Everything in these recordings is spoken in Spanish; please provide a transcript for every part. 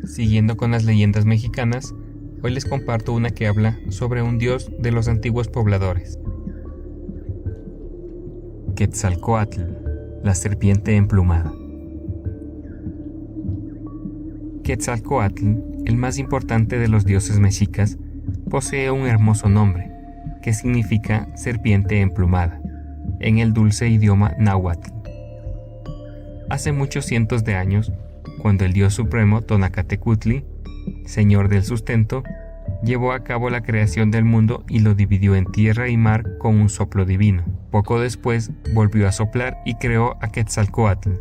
Siguiendo con las leyendas mexicanas, hoy les comparto una que habla sobre un dios de los antiguos pobladores. Quetzalcóatl, la serpiente emplumada. Quetzalcóatl, el más importante de los dioses mexicas, posee un hermoso nombre, que significa serpiente emplumada, en el dulce idioma náhuatl. Hace muchos cientos de años, cuando el dios supremo Tonacatecutli, señor del sustento, llevó a cabo la creación del mundo y lo dividió en tierra y mar con un soplo divino. Poco después volvió a soplar y creó a Quetzalcóatl,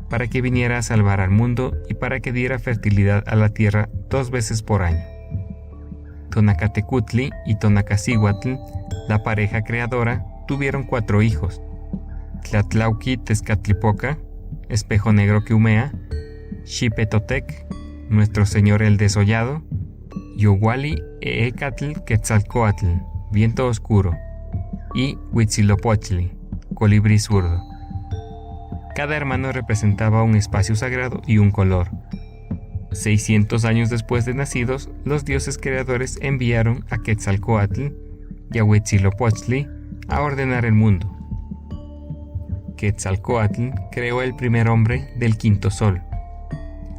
para que viniera a salvar al mundo y para que diera fertilidad a la tierra 2 veces por año. Tonacatecutli y Tonacacíhuatl, la pareja creadora, tuvieron 4 hijos: Tlatlauqui Tezcatlipoca, espejo negro que humea; Xipetotec, nuestro señor el desollado; Yohuali Eecatl Quetzalcóatl, viento oscuro; y Huitzilopochtli, colibrí zurdo. Cada hermano representaba un espacio sagrado y un color. 600 años después de nacidos, los dioses creadores enviaron a Quetzalcóatl y a Huitzilopochtli a ordenar el mundo. Quetzalcóatl creó el primer hombre del quinto sol.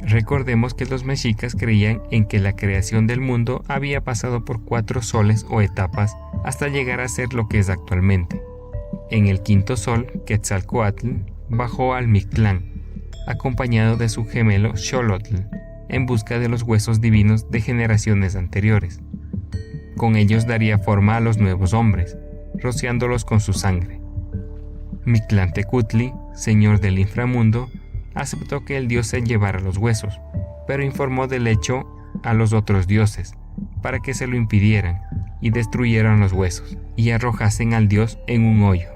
Recordemos que los mexicas creían en que la creación del mundo había pasado por 4 soles o etapas hasta llegar a ser lo que es actualmente. En el quinto sol, Quetzalcóatl bajó al Mictlán, acompañado de su gemelo Xolotl, en busca de los huesos divinos de generaciones anteriores. Con ellos daría forma a los nuevos hombres, rociándolos con su sangre. Mictlantecutli, señor del inframundo, aceptó que el dios se llevara los huesos, pero informó del hecho a los otros dioses, para que se lo impidieran y destruyeran los huesos, y arrojasen al dios en un hoyo.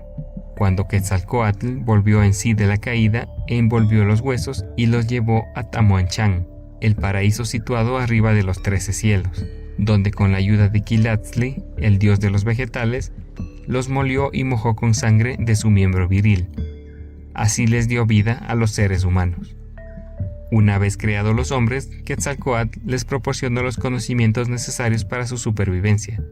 Cuando Quetzalcóatl volvió en sí de la caída, envolvió los huesos y los llevó a Tamuanchán, el paraíso situado arriba de los 13 cielos, donde con la ayuda de Quilatzli, el dios de los vegetales, los molió y mojó con sangre de su miembro viril. Así les dio vida a los seres humanos. Una vez creados los hombres, Quetzalcóatl les proporcionó los conocimientos necesarios para su supervivencia.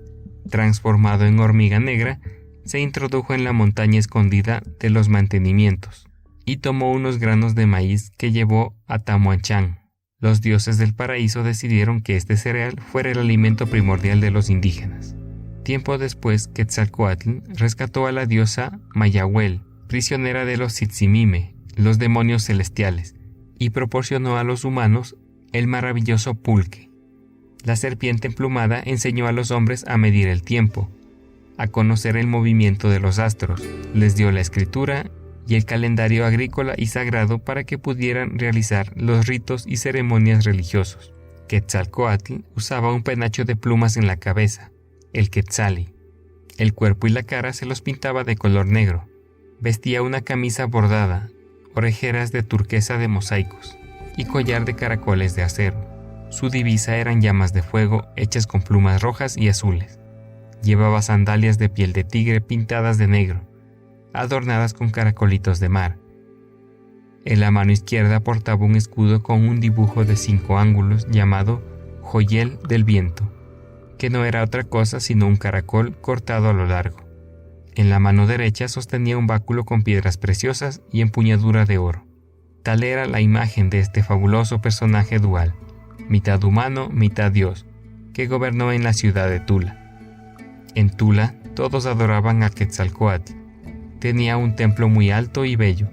Transformado en hormiga negra, se introdujo en la montaña escondida de los mantenimientos y tomó unos granos de maíz que llevó a Tamuanchán. Los dioses del paraíso decidieron que este cereal fuera el alimento primordial de los indígenas. Tiempo después, Quetzalcóatl rescató a la diosa Mayahuel, prisionera de los Tzitzimime, los demonios celestiales, y proporcionó a los humanos el maravilloso pulque. La serpiente emplumada enseñó a los hombres a medir el tiempo, a conocer el movimiento de los astros, les dio la escritura y el calendario agrícola y sagrado para que pudieran realizar los ritos y ceremonias religiosos. Quetzalcóatl usaba un penacho de plumas en la cabeza, el quetzali. El cuerpo y la cara se los pintaba de color negro. Vestía una camisa bordada, orejeras de turquesa de mosaicos y collar de caracoles de acero. Su divisa eran llamas de fuego hechas con plumas rojas y azules. Llevaba sandalias de piel de tigre pintadas de negro, adornadas con caracolitos de mar. En la mano izquierda portaba un escudo con un dibujo de 5 ángulos llamado Joyel del Viento, que no era otra cosa sino un caracol cortado a lo largo. En la mano derecha sostenía un báculo con piedras preciosas y empuñadura de oro. Tal era la imagen de este fabuloso personaje dual, mitad humano, mitad dios, que gobernó en la ciudad de Tula. En Tula todos adoraban a Quetzalcóatl. Tenía un templo muy alto y bello.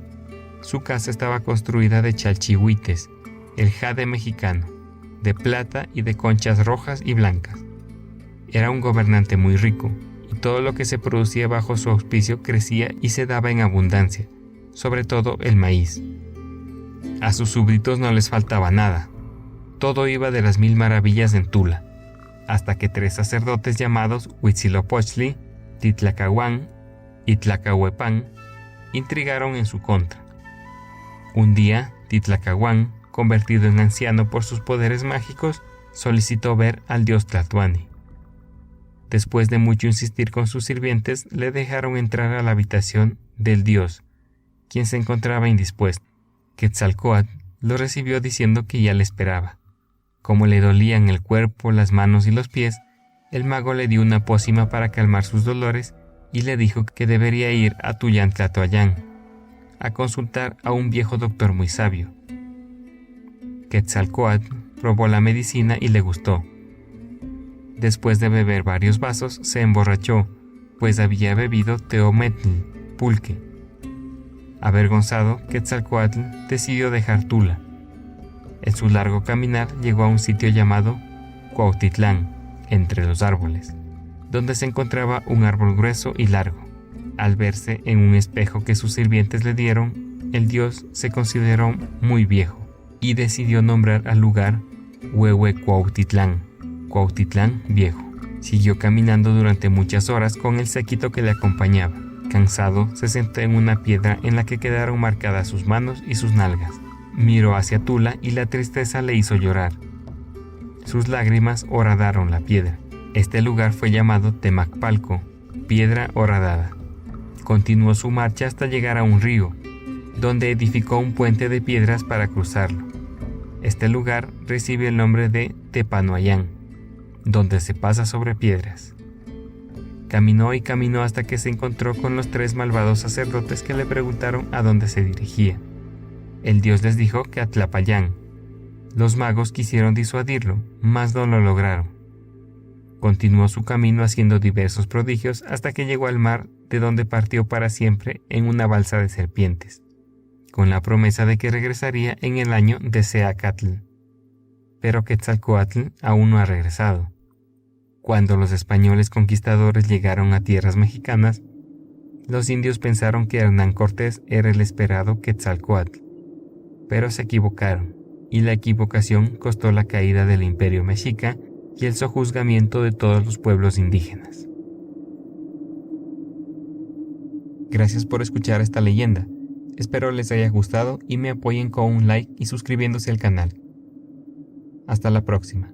Su casa estaba construida de chalchihuites, el jade mexicano, de plata y de conchas rojas y blancas. Era un gobernante muy rico, y todo lo que se producía bajo su auspicio crecía y se daba en abundancia, sobre todo el maíz. A sus súbditos no les faltaba nada. Todo iba de las 1000 maravillas en Tula, hasta que 3 sacerdotes llamados Huitzilopochtli, Titlacahuán y Tlacahuepan intrigaron en su contra. Un día, Titlacahuán, convertido en anciano por sus poderes mágicos, solicitó ver al dios Tlatuani. Después de mucho insistir con sus sirvientes, le dejaron entrar a la habitación del dios, quien se encontraba indispuesto. Quetzalcóatl lo recibió diciendo que ya le esperaba. Como le dolían el cuerpo, las manos y los pies, el mago le dio una pócima para calmar sus dolores y le dijo que debería ir a Tullantla-Toallán a consultar a un viejo doctor muy sabio. Quetzalcóatl probó la medicina y le gustó. Después de beber varios vasos, se emborrachó, pues había bebido teometl, pulque. Avergonzado, Quetzalcóatl decidió dejar Tula. En su largo caminar llegó a un sitio llamado Cuautitlán, entre los árboles, donde se encontraba un árbol grueso y largo. Al verse en un espejo que sus sirvientes le dieron, el dios se consideró muy viejo y decidió nombrar al lugar Huehuecuautitlán, Cuautitlán Viejo. Siguió caminando durante muchas horas con el séquito que le acompañaba. Cansado, se sentó en una piedra en la que quedaron marcadas sus manos y sus nalgas. Miró hacia Tula y la tristeza le hizo llorar. Sus lágrimas horadaron la piedra. Este lugar fue llamado Temacpalco, piedra horadada. Continuó su marcha hasta llegar a un río, donde edificó un puente de piedras para cruzarlo. Este lugar recibe el nombre de Tepanoayán, donde se pasa sobre piedras. Caminó y caminó hasta que se encontró con los 3 malvados sacerdotes que le preguntaron a dónde se dirigía. El dios les dijo que a Tlapayán. Los magos quisieron disuadirlo, mas no lo lograron. Continuó su camino haciendo diversos prodigios hasta que llegó al mar, de donde partió para siempre en una balsa de serpientes, con la promesa de que regresaría en el año de Seacatl. Pero Quetzalcóatl aún no ha regresado. Cuando los españoles conquistadores llegaron a tierras mexicanas, los indios pensaron que Hernán Cortés era el esperado Quetzalcóatl, pero se equivocaron, y la equivocación costó la caída del Imperio Mexica y el sojuzgamiento de todos los pueblos indígenas. Gracias por escuchar esta leyenda. Espero les haya gustado y me apoyen con un like y suscribiéndose al canal. Hasta la próxima.